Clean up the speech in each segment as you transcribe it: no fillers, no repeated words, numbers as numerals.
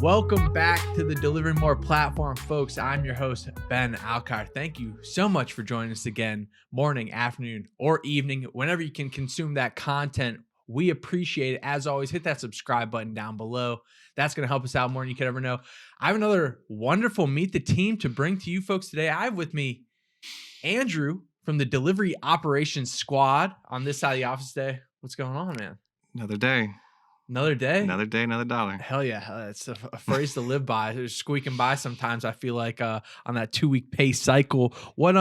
Welcome back to the Delivering More platform, folks. I'm your host, Ben Alcar. Thank you so much for joining us again, morning, afternoon, or evening, whenever you can consume that content. We appreciate it. As always, hit that subscribe button down below. That's going to help us out more than you could ever know. I have another wonderful Meet the Team to bring to you folks today. I have with me Andrew from the Delivery Operations Squad on this side of the office today. What's going on, man? Another day. Another day? Another day, another dollar. Hell yeah. It's a phrase to live by. It's squeaking by sometimes, I feel like, on that 2-week pay cycle. What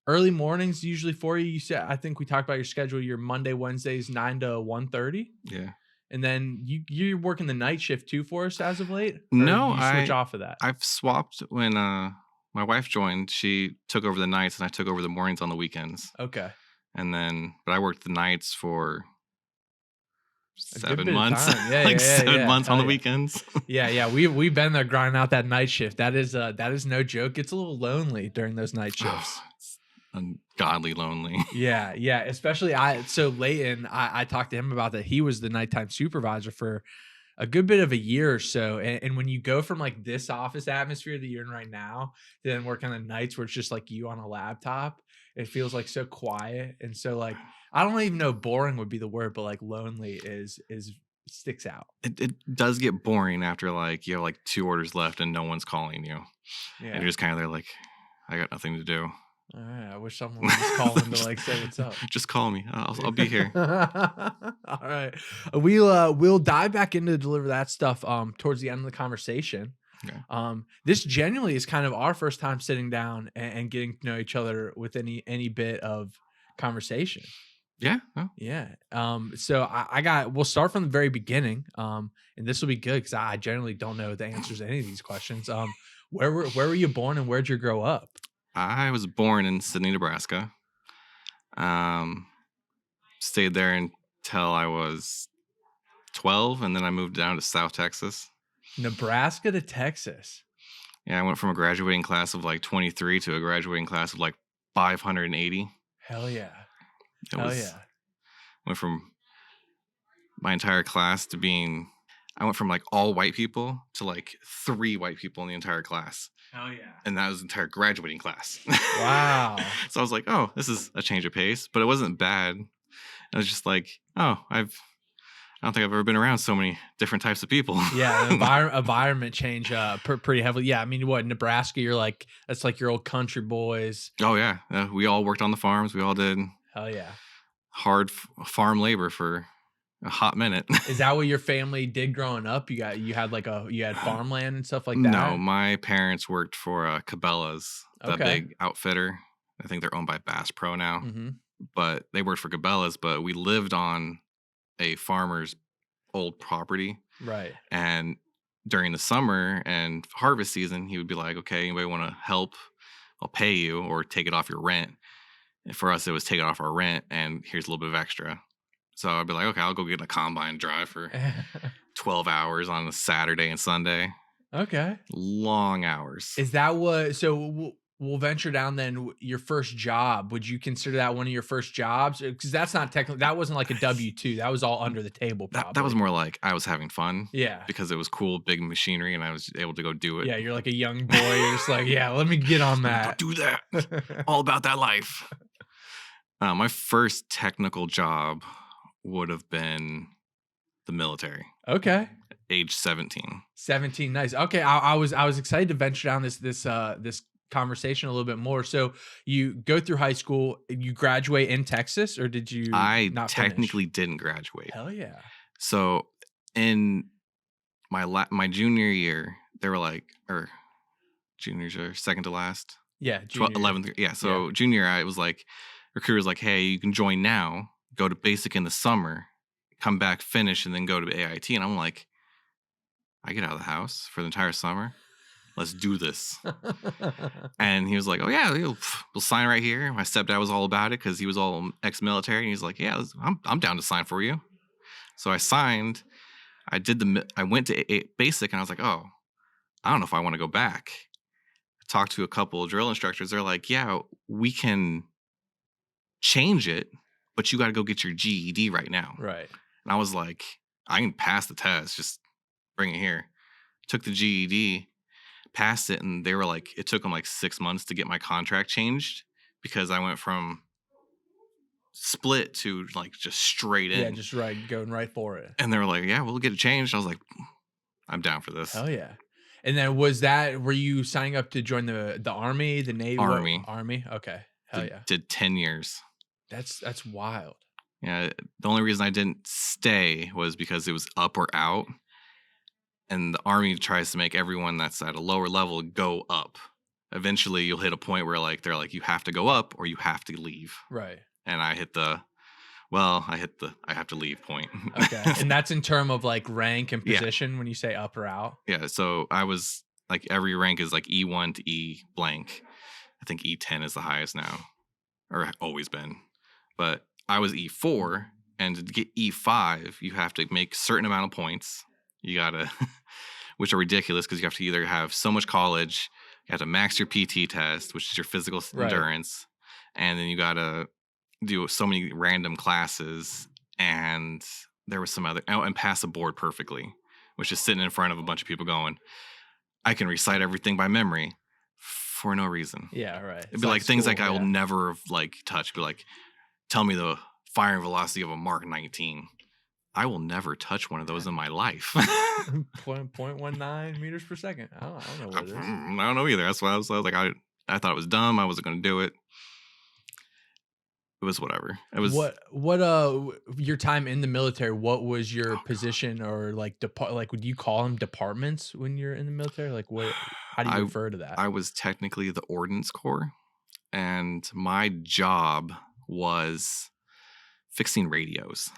early mornings usually for you? You said, I think we talked about your schedule. Your Monday, Wednesdays, 9 to 1:30. Yeah. And then you're working the night shift too for us as of late? Or No, do you switch off of that? I've swapped when my wife joined. She took over the nights and I took over the mornings on the weekends. Okay. And then, but I worked the nights for A good 7 bit of months. time. Yeah, like yeah, 7 months on the yeah. weekends. Yeah. We've been there grinding out that night shift. That is no joke. It's a little lonely during those night shifts. It's ungodly lonely. Yeah. Especially Leighton, I talked to him about that. He was the nighttime supervisor for a good bit of a year or so. And when you go from like this office atmosphere that you're in right now, to then work on the nights where it's just like you on a laptop, it feels like so quiet. And so like, I don't even know boring would be the word, but like lonely is sticks out. It does get boring after like you have like 2 orders left and no one's calling you. Yeah. And you're just kind of there like, I got nothing to do. All right. I wish someone would just call in to like say what's up. Just call me. I'll be here. All right. We'll dive back into Deliver That stuff towards the end of the conversation. Okay. This genuinely is kind of our first time sitting down and getting to know each other with any bit of conversation. Yeah. Oh. Yeah. So we'll start from the very beginning. And this will be good because I generally don't know the answers to any of these questions. Where were you born and where'd you grow up? I was born in Sydney, Nebraska. Stayed there until I was 12, and then I moved down to South Texas. Nebraska to Texas. Yeah, I went from a graduating class of like 23 to a graduating class of like 580. Hell yeah. Went from my entire class to being, I went from like all white people to like 3 white people in the entire class. Oh yeah. And that was the entire graduating class. Wow. So I was like, oh, this is a change of pace, but it wasn't bad. It was just like, oh, I don't think I've ever been around so many different types of people. Yeah, the environment change pretty heavily. Yeah, I mean, what, Nebraska, you're like, that's like your old country boys. Oh yeah. We all worked on the farms. We all did Hell yeah. hard farm labor for a hot minute. Is that what your family did growing up? You had farmland and stuff like that? No, my parents worked for Cabela's, that big outfitter. I think they're owned by Bass Pro now. Mm-hmm. But they worked for Cabela's, but we lived on a farmer's old property. Right. And during the summer and harvest season, he would be like, okay, anybody want to help? I'll pay you or take it off your rent. And for us, it was take it off our rent and here's a little bit of extra. So I'd be like, okay, I'll go get a combine drive for 12 hours on a Saturday and Sunday. Okay. Long hours. Is that what, so we'll venture down then, your first job. Would you consider that one of your first jobs? Because that's not technically, that wasn't like a W-2. That was all under the table. That was more like I was having fun. Yeah. Because it was cool, big machinery, and I was able to go do it. Yeah, you're like a young boy. You're just like, yeah, let me get on that. Do that. All about that life. My first technical job would have been the military. Okay. Age 17. 17, nice. Okay, I was excited to venture down this conversation a little bit more. So you go through high school, you graduate in Texas, or did you? I not technically finish? Didn't graduate. Hell yeah. So in my junior year, they were like, or juniors are second to last. Yeah. 11th. Yeah. So junior, I was like, recruiter's like, hey, you can join now, go to basic in the summer, come back, finish, and then go to AIT. And I'm like, I get out of the house for the entire summer. Let's do this. And he was like, oh yeah, we'll sign right here. My stepdad was all about it because he was all ex-military. And he's like, yeah, I'm down to sign for you. So I signed. I went to basic and I was like, oh, I don't know if I want to go back. I talked to a couple of drill instructors. They're like, yeah, we can change it, but you got to go get your GED right now. Right. And I was like, I can pass the test. Just bring it here. took the GED, passed it, and they were like, it took them like 6 months to get my contract changed because I went from split to like just straight in. Yeah, just going right for it. And they were like, yeah, we'll get it changed. I was like, I'm down for this. Hell yeah. And then were you signing up to join the Army, the Navy? Army. Army? Okay. Hell yeah. Did 10 years. That's wild. Yeah. The only reason I didn't stay was because it was up or out. And the Army tries to make everyone that's at a lower level go up. Eventually, you'll hit a point where like they're like, you have to go up or you have to leave. Right. And I hit the I have to leave point. Okay. And that's in term of like rank and position when you say up or out? Yeah. So I was like, every rank is like E1 to E blank. I think E10 is the highest now, or always been. But I was E4, and to get E5, you have to make a certain amount of points. You gotta, which are ridiculous because you have to either have so much college, you have to max your PT test, which is your physical endurance, and then you gotta do so many random classes, and there was some other, and pass a board perfectly, which is sitting in front of a bunch of people going, I can recite everything by memory for no reason. Yeah, right. It'd be like things like I will never like touch. Be like, tell me the firing velocity of a Mark 19. I will never touch one of those in my life. 0.19 meters per second. I don't know what it is. I don't know either. That's why I was like, I thought it was dumb. I wasn't going to do it. It was whatever. It was your time in the military. What was your position or like would you call them departments when you're in the military? Like how do you refer to that? I was technically the Ordnance Corps, and my job was fixing radios.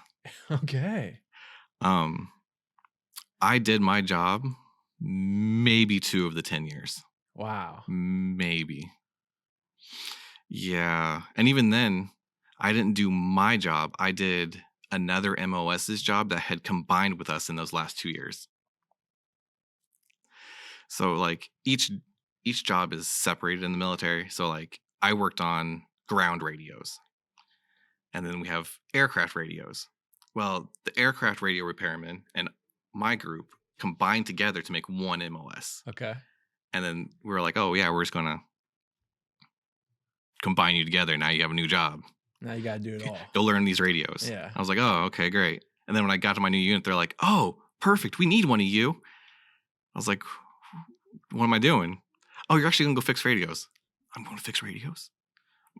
Okay. I did my job maybe 2 of the 10 years. Wow. Maybe. Yeah. And even then, I didn't do my job. I did another MOS's job that had combined with us in those last 2 years. So like each job is separated in the military. So like I worked on ground radios. And then we have aircraft radios. Well, the aircraft radio repairman and my group combined together to make one MOS. Okay. And then we were like, oh yeah, we're just going to combine you together. Now you have a new job. Now you got to do it all. Go learn these radios. Yeah. I was like, oh, okay, great. And then when I got to my new unit, they're like, oh, perfect. We need one of you. I was like, what am I doing? Oh, you're actually going to go fix radios. I'm going to fix radios?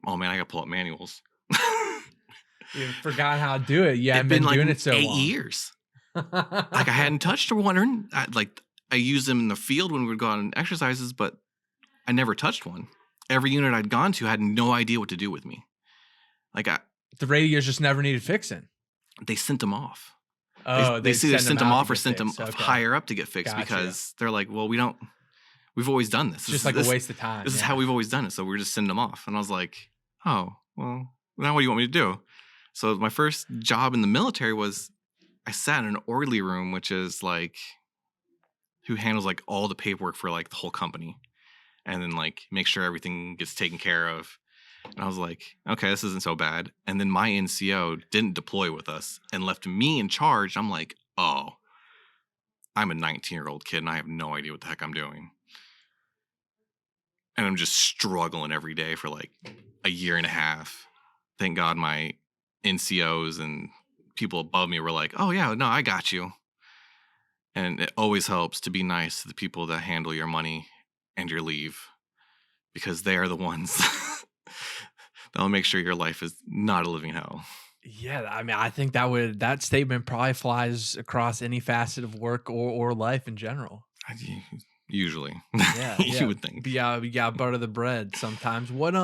Oh man, I got to pull up manuals. You forgot how to do it. Yeah, I've been doing it so 8 long. years. Like I hadn't touched one. I used them in the field when we would go on exercises, but I never touched one. Every unit I'd gone to had no idea what to do with me. Like the radios just never needed fixing. They sent them off. Oh, they either sent them off or sent them higher up to get fixed because they're like, well, we've always done this. It's just like a waste of time. This is how we've always done it. So we're just sending them off. And I was like, oh, well, now what do you want me to do? So my first job in the military was I sat in an orderly room, which is like who handles like all the paperwork for like the whole company and then like make sure everything gets taken care of. And I was like, okay, this isn't so bad. And then my NCO didn't deploy with us and left me in charge. I'm like, oh, I'm a 19-year-old kid and I have no idea what the heck I'm doing. And I'm just struggling every day for like a year and a half. Thank God my NCOs and people above me were like, oh yeah, no, I got you. And it always helps to be nice to the people that handle your money and your leave because they are the ones that'll make sure your life is not a living hell. Yeah, I mean, I think that statement probably flies across any facet of work or life in general. Usually, yeah, you would think. But yeah, we got butter the bread sometimes. What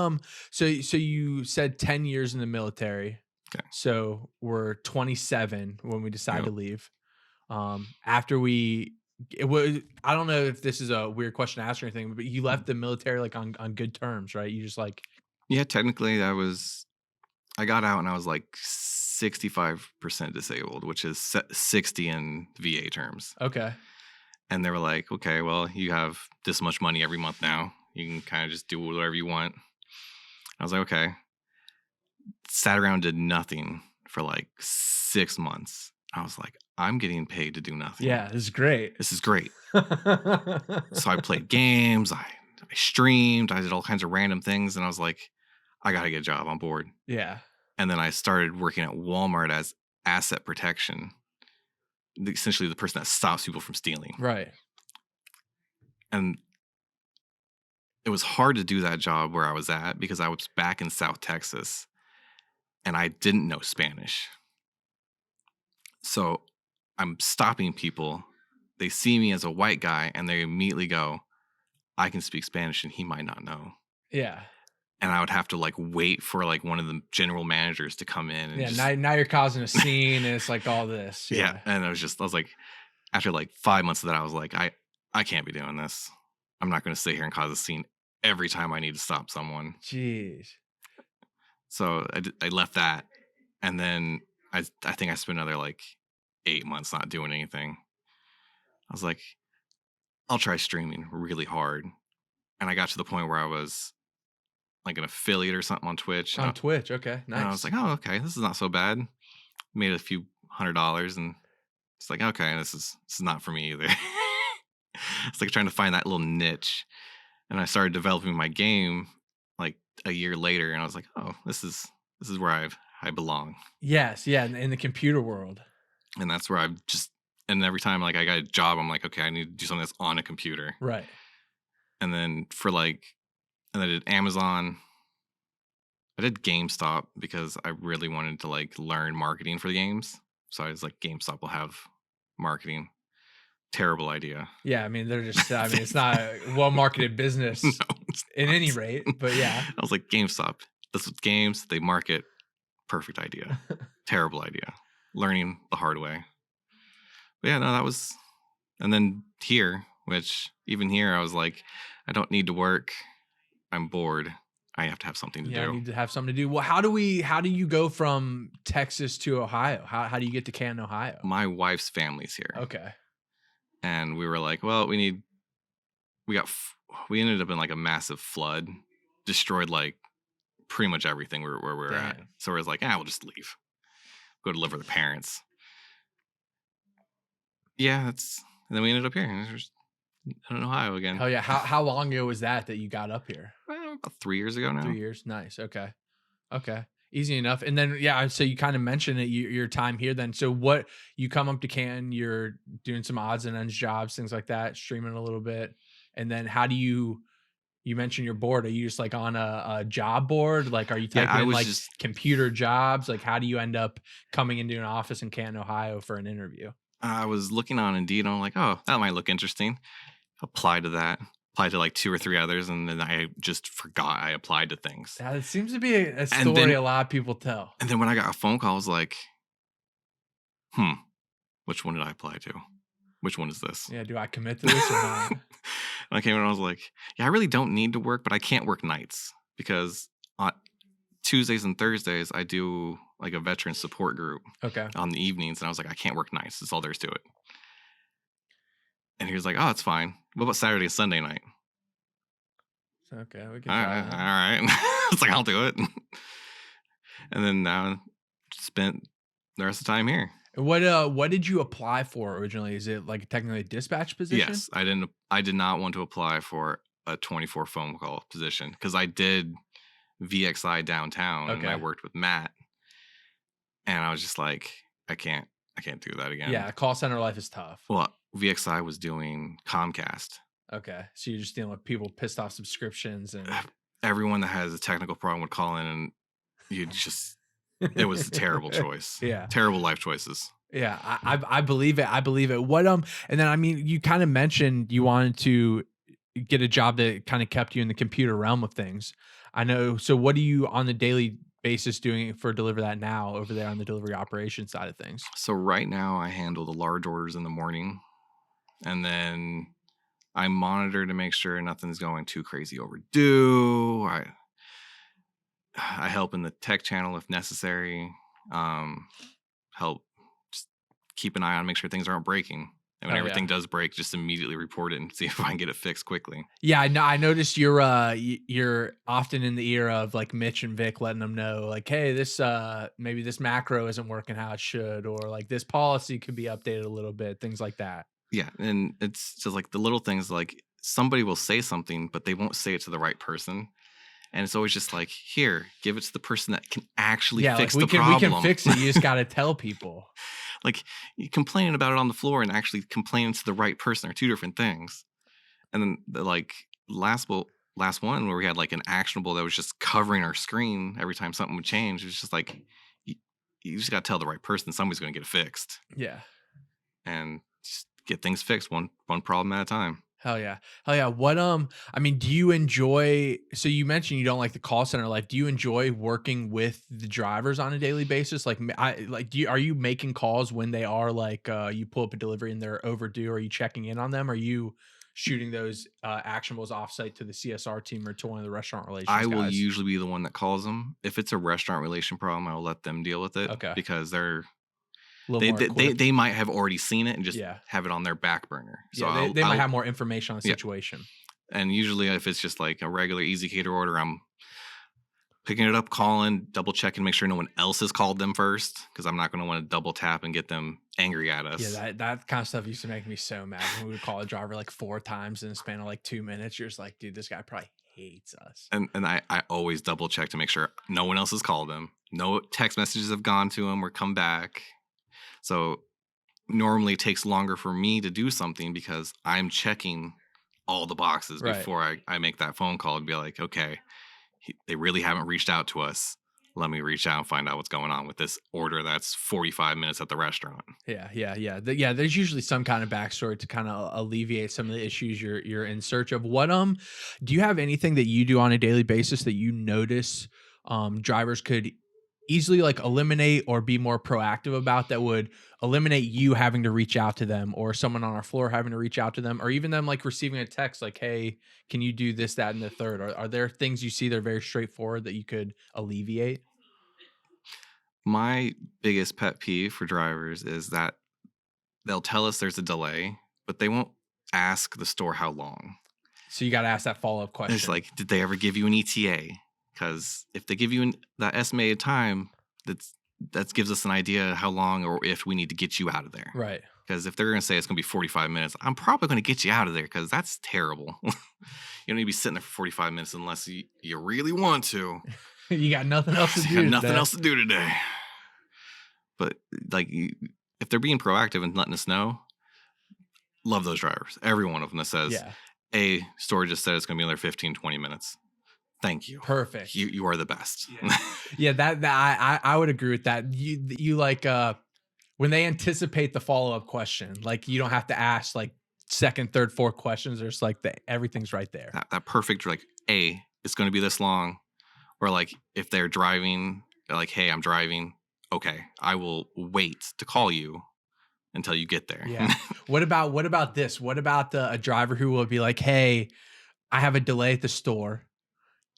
so you said 10 years in the military. Okay. So we're 27 when we decide to leave. After I don't know if this is a weird question to ask or anything, but you left the military like on good terms, right? You just like. Yeah, technically I got out and I was like 65% disabled, which is 60 in VA terms. Okay. And they were like, okay, well, you have this much money every month now. You can kind of just do whatever you want. I was like, okay. Sat around, did nothing for like 6 months. I was like, I'm getting paid to do nothing. Yeah, this is great. This is great. So I played games, I streamed, I did all kinds of random things, and I was like, I gotta get a job on board. Yeah. And then I started working at Walmart as asset protection, essentially the person that stops people from stealing. Right. And it was hard to do that job where I was at because I was back in South Texas and I didn't know Spanish. So I'm stopping people. They see me as a white guy and they immediately go, I can speak Spanish and he might not know. Yeah. And I would have to like wait for like one of the general managers to come in and Yeah. just Now you're causing a scene and it's like all this. yeah. Yeah. And I was like, after like 5 months of that, I was like, I can't be doing this. I'm not going to sit here and cause a scene every time I need to stop someone. Jeez. So I left that. And then I think I spent another like 8 months not doing anything. I was like, I'll try streaming really hard. And I got to the point where I was like an affiliate or something on Twitch. On Twitch. Okay. Nice. And I was like, oh, okay, this is not so bad. Made a few $100 and it's like, okay, this is not for me either. It's like trying to find that little niche. And I started developing my game like a year later and I was like, oh, this is where I belong. Yes. Yeah. In the computer world. And that's where I've just, and every time like I got a job, I'm like, okay, I need to do something that's on a computer. Right. And then and I did Amazon. I did GameStop because I really wanted to like learn marketing for the games. So I was like, GameStop will have marketing. Terrible idea. Yeah. I mean, they're just, I mean, it's not a well marketed business No, in any rate, but yeah. I was like, GameStop. This is games. They market. Perfect idea. Terrible idea. Learning the hard way. But yeah, no, that was, and then here, which even here, I was like, I don't need to work. I'm bored. I have to have something to Yeah, I do. need to have something to do. Well, how do you go from Texas to Ohio? How do you get to Canton, Ohio? My wife's family's here. Okay. And we were like, well, we ended up in like a massive flood, destroyed like pretty much everything where we were at. So we was like, we'll just leave. Go to live with her parents. Yeah, and then we ended up here in Ohio again. Hell yeah. How long ago was that you got up here? Well, about 3 years ago now. 3 years. Nice. Okay. Easy enough. And then, yeah, so you kind of mentioned it, your time here then. So what, you come up to Canton, you're doing some odds and ends jobs, things like that, streaming a little bit. And then how do you mentioned you're bored. Are you just like on a job board? Like, are you typing in like computer jobs? Like, how do you end up coming into an office in Canton, Ohio for an interview? I was looking on Indeed and I'm like, oh, that might look interesting. Applied to that. Applied to like 2 or 3 others, and then I just forgot I applied to things. Yeah, it seems to be a story a lot of people tell. And then when I got a phone call, I was like, which one did I apply to? Which one is this? Yeah, do I commit to this or not? And I came in and I was like, yeah, I really don't need to work, but I can't work nights because on Tuesdays and Thursdays, I do like a veteran support group on the evenings. And I was like, I can't work nights. That's all there is to it. And he was like, oh, it's fine. What about Saturday and Sunday night? Okay, we can all right. It's like, I'll do it. And then now spent the rest of the time here. What did you apply for originally? Is it like technically a dispatch position? Yes, I did not want to apply for a 24 phone call position because I did VXI downtown and I worked with Matt, and I was just like, I can't do that again. Yeah, call center life is tough. Well, VXI was doing Comcast. Okay, so you're just dealing with people pissed off subscriptions and everyone that has a technical problem would call in, and it was a terrible choice. Yeah, terrible life choices. Yeah, I believe it. I believe it. What and then I mean, you kind of mentioned you wanted to get a job that kind of kept you in the computer realm of things. I know. So what are you on the daily basis doing for DeliverThat now over there on the delivery operations side of things? So right now I handle the large orders in the morning, and then I monitor to make sure nothing's going too crazy overdue. I help in the tech channel if necessary. Help just keep an eye on, make sure things aren't breaking. And when Hell yeah. everything does break, just immediately report it and see if I can get it fixed quickly. Yeah, I noticed you're often in the ear of like Mitch and Vic letting them know like, hey, this maybe this macro isn't working how it should, or like this policy could be updated a little bit, things like that. Yeah, and it's just like the little things, like somebody will say something, but they won't say it to the right person. And it's always just like, here, give it to the person that can actually Yeah, like fix the we can problem. fix it. You just gotta tell people. Like you complaining about it on the floor and actually complaining to the right person are two different things. And then the like last one where we had like an actionable that was just covering our screen every time something would change. It was just like you just got to tell the right person somebody's going to get it fixed. Yeah. And just get things fixed one problem at a time. Hell yeah. Hell yeah. What I mean, do you enjoy, so you mentioned you don't like the call center life. Do you enjoy working with the drivers on a daily basis? Like are you making calls when they are like you pull up a delivery and they're overdue? Are you checking in on them? Are you shooting those actionables offsite to the CSR team or to one of the restaurant relations I will guys? usually be the one that calls them. If it's a restaurant relation problem, I will let them deal with it. Okay. Because they're A little more equipped. they might have already seen it and just Yeah. have it on their back burner. So Yeah, they might I'll have more information on the Yeah. situation. And usually if it's just like a regular easy cater order, I'm picking it up, calling, double checking, make sure no one else has called them first, because I'm not going to want to double tap and get them angry at us. Yeah, that kind of stuff used to make me so mad when we would call a driver like 4 times in the span of like 2 minutes. You're just like, dude, this guy probably hates us. And I always double check to make sure no one else has called him. No text messages have gone to him or come back. So normally it takes longer for me to do something because I'm checking all the boxes Right. before I make that phone call and be like, okay, they really haven't reached out to us. Let me reach out and find out what's going on with this order that's 45 minutes at the restaurant. Yeah. There's usually some kind of backstory to kind of alleviate some of the issues you're in search of. What do you have anything that you do on a daily basis that you notice drivers could easily like eliminate or be more proactive about that would eliminate you having to reach out to them, or someone on our floor having to reach out to them, or even them like receiving a text like, hey, can you do this, that, and the third? Are there things you see that are very straightforward that you could alleviate? My biggest pet peeve for drivers is that they'll tell us there's a delay, but they won't ask the store how long. So you got to ask that follow-up question. It's like, did they ever give you an ETA? Because if they give you that estimated time, that gives us an idea how long or if we need to get you out of there. Right. Because if they're going to say it's going to be 45 minutes, I'm probably going to get you out of there because that's terrible. You don't need to be sitting there for 45 minutes unless you really want to. You got nothing else to do. You got nothing else to do today. But like, if they're being proactive and letting us know, love those drivers. Every one of them that says, a store just said it's going to be another 15, 20 minutes. Thank you. Perfect. You are the best. Yeah, that I would agree with that. You like when they anticipate the follow-up question, like you don't have to ask like second, third, fourth questions. There's like everything's right there. That perfect, like, it's going to be this long. Or like if they're driving, they're like, hey, I'm driving. Okay, I will wait to call you until you get there. Yeah. What about this? What about a driver who will be like, hey, I have a delay at the store.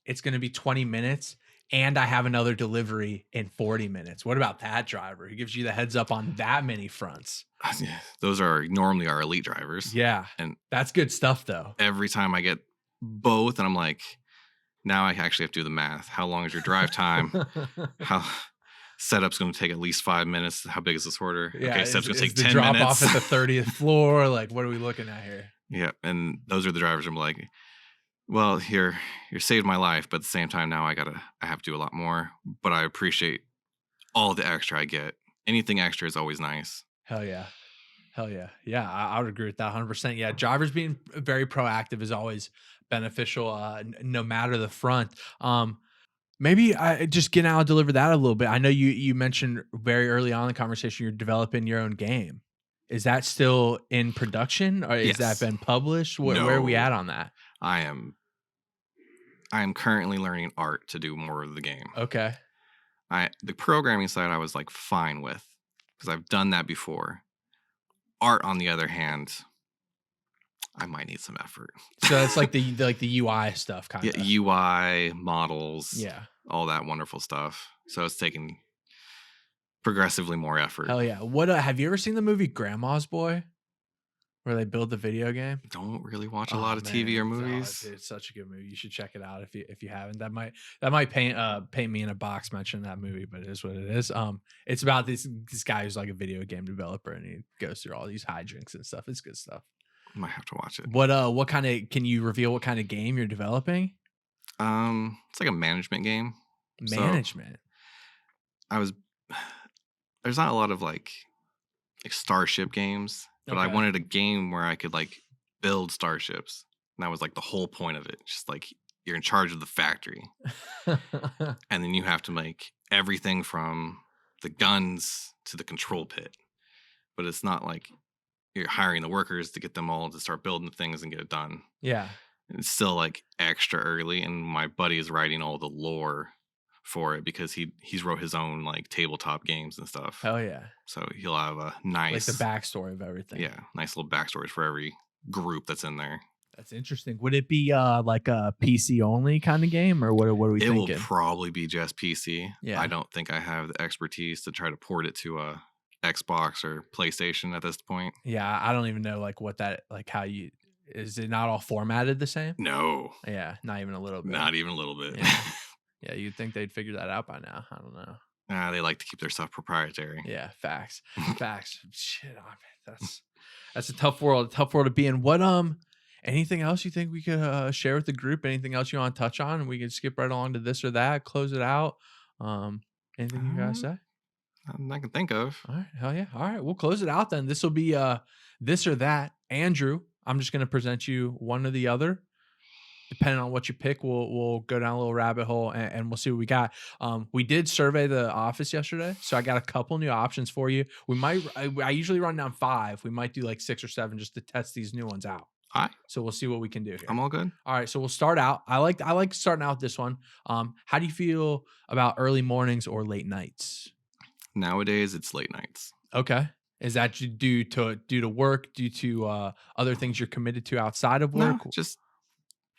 It's going to be 20 minutes and I have another delivery in 40 minutes. What about that driver? He gives you the heads up on that many fronts. Those are normally our elite drivers. Yeah. And that's good stuff though. Every time I get both and I'm like, now I actually have to do the math. How long is your drive time? How setup's going to take at least 5 minutes. How big is this order? Yeah, okay, setup's going to take the 10 drop minutes. Off at the 30th floor. Like, what are we looking at here? Yeah. And those are the drivers I'm like, well, you're saved my life, but at the same time now I have to do a lot more, but I appreciate all the extra I get. Anything extra is always nice. Hell yeah. Yeah, I would agree with that 100%. Yeah, drivers being very proactive is always beneficial, no matter the front. Maybe I just get out and deliver that a little bit. I know you mentioned very early on in the conversation you're developing your own game. Is that still in production, or is that been published? Where are we at on that? I am currently learning art to do more of the game. Okay. The programming side I was like fine with because I've done that before. Art, on the other hand, I might need some effort. So it's like the UI stuff, kind of. Yeah, UI models. Yeah. All that wonderful stuff. So it's taking progressively more effort. Hell yeah! What have you ever seen the movie Grandma's Boy? where they build the video game. Don't really watch a Oh lot of TV or man, movies. dude, it's such a good movie. You should check it out if you haven't. That might paint me in a box mentioning that movie, but it is what it is. It's about this guy who's like a video game developer and he goes through all these hijinks and stuff. It's good stuff. Might have to watch it. What kind of can you reveal what kind of game you're developing? It's like a management game. Management. So I was there's not a lot of like starship games, but I Okay. wanted a game where I could like build starships. And that was like the whole point of it. Just like you're in charge of the factory. And then you have to make everything from the guns to the control pit. But it's not like you're hiring the workers to get them all to start building things and get it done. Yeah. It's still like extra early, and my buddy is writing all the lore for it because he's wrote his own like tabletop games and stuff. Hell yeah. So he'll have a nice, Like the backstory of everything. yeah, nice little backstories for every group that's in there. That's interesting. Would it be like a PC only kind of game, or what are we It thinking? will probably be just PC. Yeah. I don't think I have the expertise to try to port it to a Xbox or PlayStation at this point. Yeah, I don't even know like what that like how you is it not all formatted the same? No, Yeah, not even a little bit. not even a little bit. Yeah. Yeah, you'd think they'd figure that out by now. I don't know. They like to keep their stuff proprietary. Yeah, facts. Facts. Shit, that's a tough world to be in. What anything else you think we could share with the group? Anything else you want to touch on? And we can skip right along to this or that, close it out. Anything you guys say? Nothing I can think of. All right, hell yeah. All right, we'll close it out then. This will be this or that. Andrew, I'm just gonna present you one or the other. Depending on what you pick, we'll go down a little rabbit hole and we'll see what we got. We did survey the office yesterday, so I got a couple new options for you. We might I usually run down 5. We might do like 6 or 7 just to test these new ones out. All right, So we'll see what we can do here. I'm all good. All right, so we'll start out. I like starting out with this one. How do you feel about early mornings or late nights? Nowadays, it's late nights. Okay. Is that due to work, due to other things you're committed to outside of work? No, just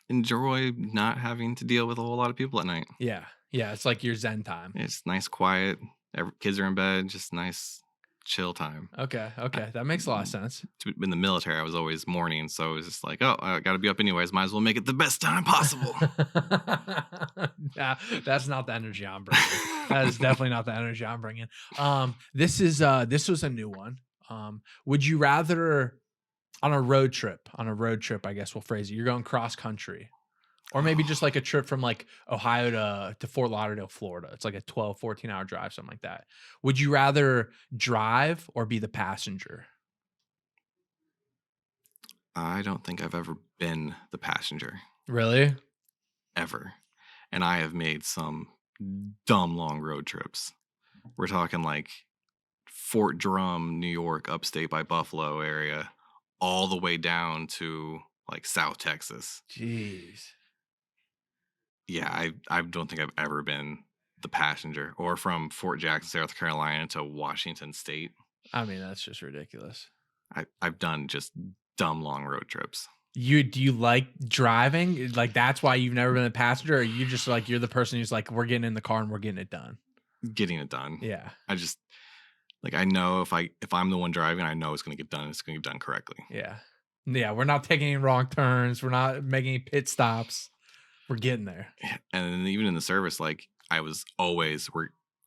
enjoy not having to deal with a whole lot of people at night. Yeah. Yeah, it's like your zen time. It's nice, quiet. Kids are in bed. Just nice, chill time. Okay. That makes a lot of sense. In the military, I was always morning, so it was just like, oh, I got to be up anyways. Might as well make it the best time possible. Yeah, that's not the energy I'm bringing. That is definitely not the energy I'm bringing. This was a new one. Would you rather on a road trip, I guess we'll phrase it, you're going cross country, or maybe just like a trip from like Ohio to Fort Lauderdale, Florida. It's like a 12, 14-hour drive, something like that. Would you rather drive or be the passenger? I don't think I've ever been the passenger. Really? Ever. And I have made some dumb long road trips. We're talking like Fort Drum, New York, upstate by Buffalo area, all the way down to like South Texas. Jeez. Yeah, I don't think I've ever been the passenger, or from Fort Jackson, South Carolina to Washington State. I mean, that's just ridiculous. I've done just dumb long road trips. Do you like driving? Like that's why you've never been a passenger, or you just like you're the person who's like, we're getting in the car and we're getting it done. Getting it done. Yeah. I just like I know if I'm the one driving, I know it's gonna get done. It's gonna get done correctly. Yeah. Yeah. We're not taking any wrong turns. We're not making any pit stops. We're getting there. And then even in the service, like I was always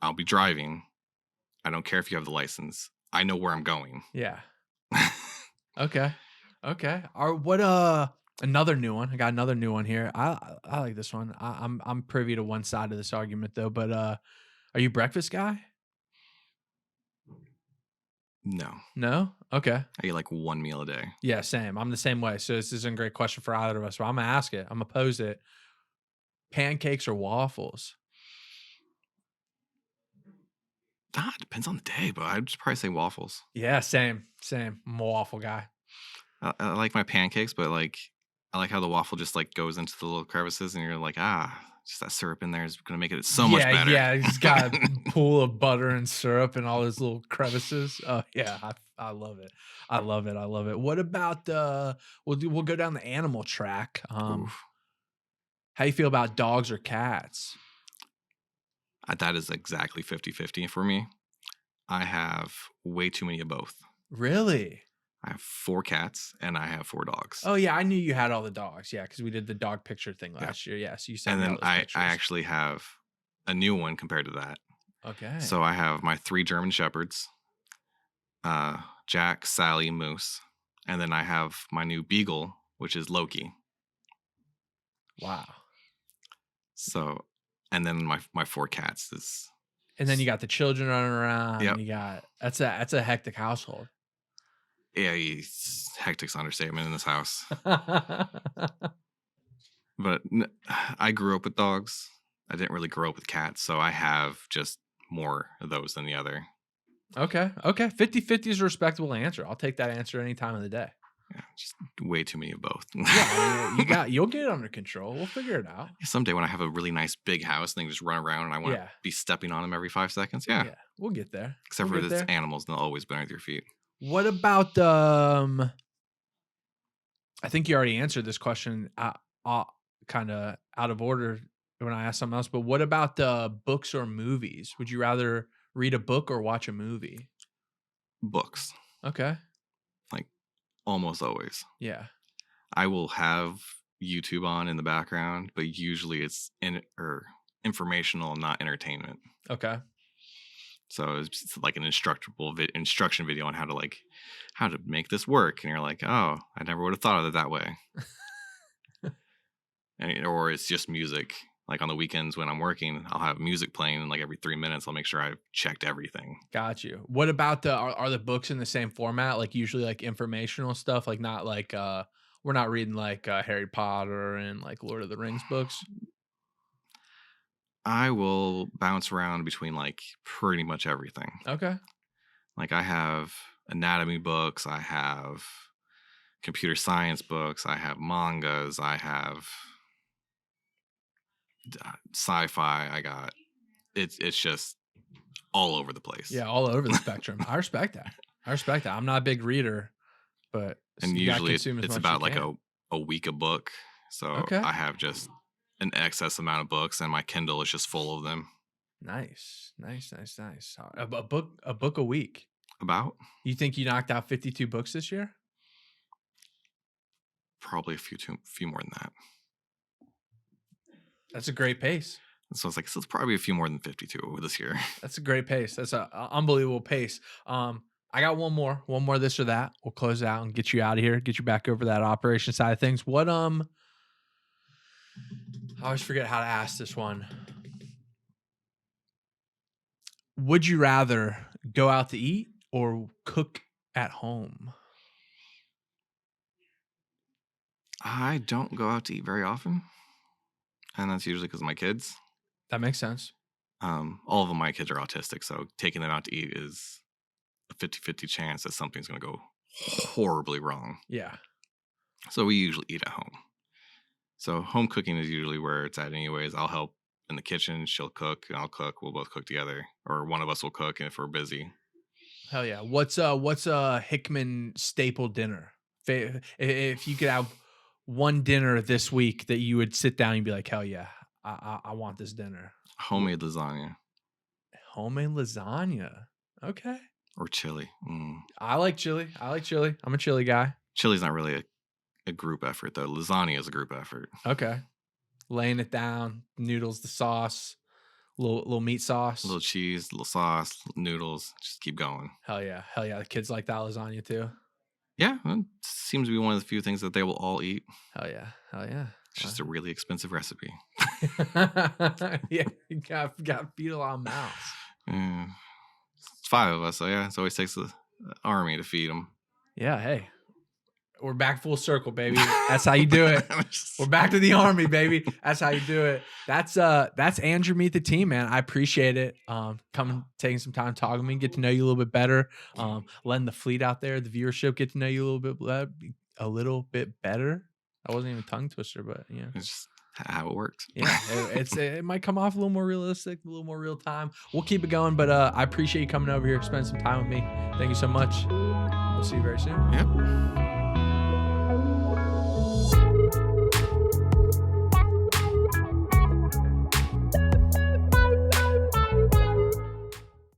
I'll be driving. I don't care if you have the license. I know where I'm going. Yeah. Okay. What another new one. I got another new one here. I like this one. I'm privy to one side of this argument though, but are you a breakfast guy? No? Okay. I eat like one meal a day. Yeah, same. I'm the same way. So this isn't a great question for either of us, but I'm gonna ask it. I'm gonna pose it. Pancakes or waffles? It depends on the day, but I'd just probably say waffles. Yeah, same. I'm a waffle guy. I like my pancakes, but like I like how the waffle just like goes into the little crevices, and you're like, just that syrup in there is gonna make it so much better. Yeah, he's got a pool of butter and syrup and all those little crevices. Oh yeah, I love it. I love it. What about we'll go down the animal track. How you feel about dogs or cats? That is exactly 50-50 for me. I have way too many of both. Really? I have 4 cats and I have 4 dogs. Oh yeah, I knew you had all the dogs. Yeah, because we did the dog picture thing Yeah. last year. Yeah, so you sent And me then all those I pictures. actually have a new one compared to that. Okay. So I have my 3 German Shepherds, Jack, Sally, Moose, and then I have my new Beagle, which is Loki. Wow. So, and then my 4 cats is. And then you got the children running around. Yep. And you got that's a hectic household. Yeah, hectic's understatement in this house. But I grew up with dogs. I didn't really grow up with cats, so I have just more of those than the other. Okay. 50-50 is a respectable answer. I'll take that answer any time of the day. Yeah, just way too many of both. Yeah, you'll get it under control. We'll figure it out. Someday when I have a really nice big house and they just run around and I want to be stepping on them every 5 seconds. Yeah, we'll get there. Except for it's animals, and they'll always be underneath your feet. What about I think you already answered this question kind of out of order when I asked something else, but what about books or movies? Would you rather read a book or watch a movie? Books. Okay. Like almost always. Yeah. I will have YouTube on in the background, but usually it's informational, not entertainment. Okay. So it's like an instruction video on how to make this work, and you're like, oh, I never would have thought of it that way. Or it's just music. Like on the weekends when I'm working, I'll have music playing, and like every 3 minutes, I'll make sure I've checked everything. Got you. What about are the books in the same format? Like usually like informational stuff, like not like we're not reading like Harry Potter and like Lord of the Rings books. I will bounce around between like pretty much everything. Okay. Like I have anatomy books, I have computer science books, I have mangas, I have sci-fi. I got it's just all over the place. Yeah, all over the spectrum. I respect that. I'm not a big reader, but and usually it's about like a week a book. So I have just an excess amount of books, and my Kindle is just full of them. Nice. A book a week. About? You think you knocked out 52 books this year? Probably a few more than that. That's a great pace. So it's like, so it's probably a few more than 52 this year. That's a great pace. That's an unbelievable pace. I got one more this or that. We'll close it out and get you out of here, get you back over that operation side of things. What, I always forget how to ask this one. Would you rather go out to eat or cook at home? I don't go out to eat very often. And that's usually because of my kids. That makes sense. All of my kids are autistic, so taking them out to eat is a 50-50 chance that something's going to go horribly wrong. Yeah. So we usually eat at home. So home cooking is usually where it's at anyways. I'll help in the kitchen. She'll cook, and I'll cook. We'll both cook together. Or one of us will cook if we're busy. Hell yeah. What's a Hickman staple dinner? If you could have one dinner this week that you would sit down and be like, hell yeah, I want this dinner. Homemade lasagna. Homemade lasagna. Okay. Or chili. I like chili. I'm a chili guy. Chili's not really a group effort, though. Lasagna is a group effort. Okay. Laying it down, noodles, the sauce, little meat sauce. A little cheese, little sauce, noodles. Just keep going. Hell yeah. The kids like that lasagna too. Yeah, it seems to be one of the few things that they will all eat. Hell yeah. It's just a really expensive recipe. Yeah, you got to feed a lot of mouths. Yeah. It's 5 of us, so yeah, it always takes the army to feed them. Yeah, hey. We're back full circle, baby. That's how you do it. We're back to the army, baby. That's how you do it. That's Andrew Meet the Team, man. I appreciate it. Coming, taking some time talking to me, get to know you a little bit better. Letting the fleet out there, the viewership, get to know you a little bit better. I wasn't even a tongue twister, but yeah, it's just how it works. Yeah, it might come off a little more realistic, a little more real time. We'll keep it going, but I appreciate you coming over here, spending some time with me. Thank you so much. We'll see you very soon. Yep.